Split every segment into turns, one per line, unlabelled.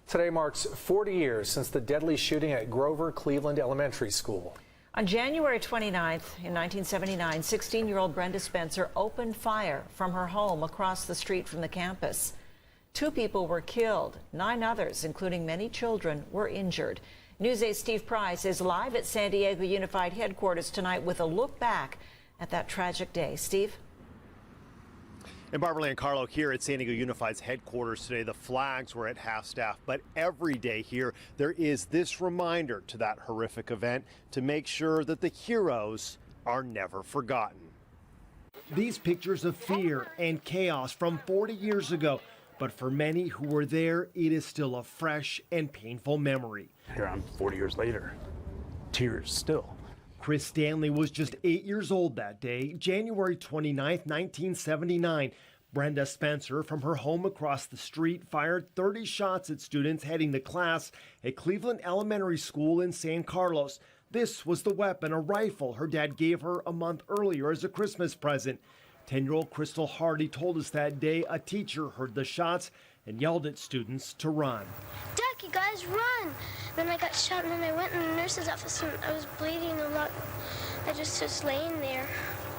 Today marks 40 years since the deadly shooting at Grover Cleveland Elementary School.
On January 29th, in 1979, 16-year-old Brenda Spencer opened fire from her home across the street from the campus. 2 people were killed. 9 others, including many children, were injured. News 8's Steve Price is live at San Diego Unified Headquarters tonight with a look back at that tragic day. Steve?
And Barbara and Carlo here at San Diego Unified's headquarters today. The flags were at half-staff, but every day here there is this reminder to that horrific event to make sure that the heroes are never forgotten. These pictures of fear and chaos from 40 years ago, but for many who were there, it is still a fresh and painful memory.
Here I'm 40 years later, tears still.
Chris Stanley was just 8 years old that day, January 29th, 1979. Brenda Spencer, from her home across the street, fired 30 shots at students heading to class at Cleveland Elementary School in San Carlos. This was the weapon, a rifle her dad gave her a month earlier as a Christmas present. 10-year-old Crystal Hardy told us that day a teacher heard the shots and yelled at students to run.
Duck, you guys run! Then I got shot and then I went in the nurse's office and I was bleeding a lot. I just laying there.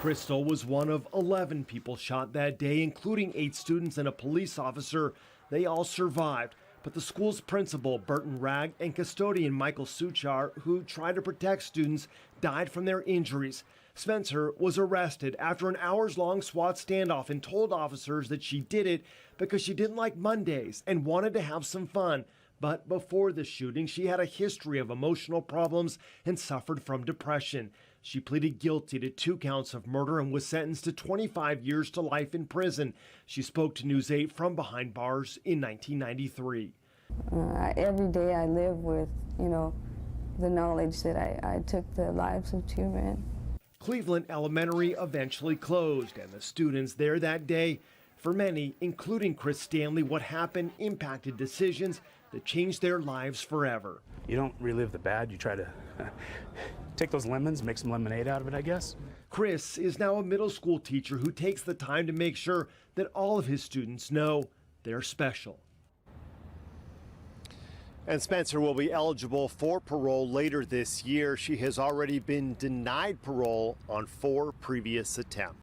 Crystal was one of 11 people shot that day, including 8 students and a police officer. They all survived, but the school's principal, Burton Ragg, and custodian Michael Suchar, who tried to protect students, died from their injuries. Spencer was arrested after an hours-long SWAT standoff and told officers that she did it because she didn't like Mondays and wanted to have some fun. But before the shooting, she had a history of emotional problems and suffered from depression. She pleaded guilty to 2 counts of murder and was sentenced to 25 years to life in prison. She spoke to News 8 from behind bars in 1993.
Every day I live with, the knowledge that I took the lives of 2 men.
Cleveland Elementary eventually closed, and the students there that day, for many, including Chris Stanley, what happened impacted decisions that changed their lives forever.
You don't relive the bad, you try to take those lemons, make some lemonade out of it, I guess.
Chris is now a middle school teacher who takes the time to make sure that all of his students know they're special. And Spencer will be eligible for parole later this year. She has already been denied parole on 4 previous attempts.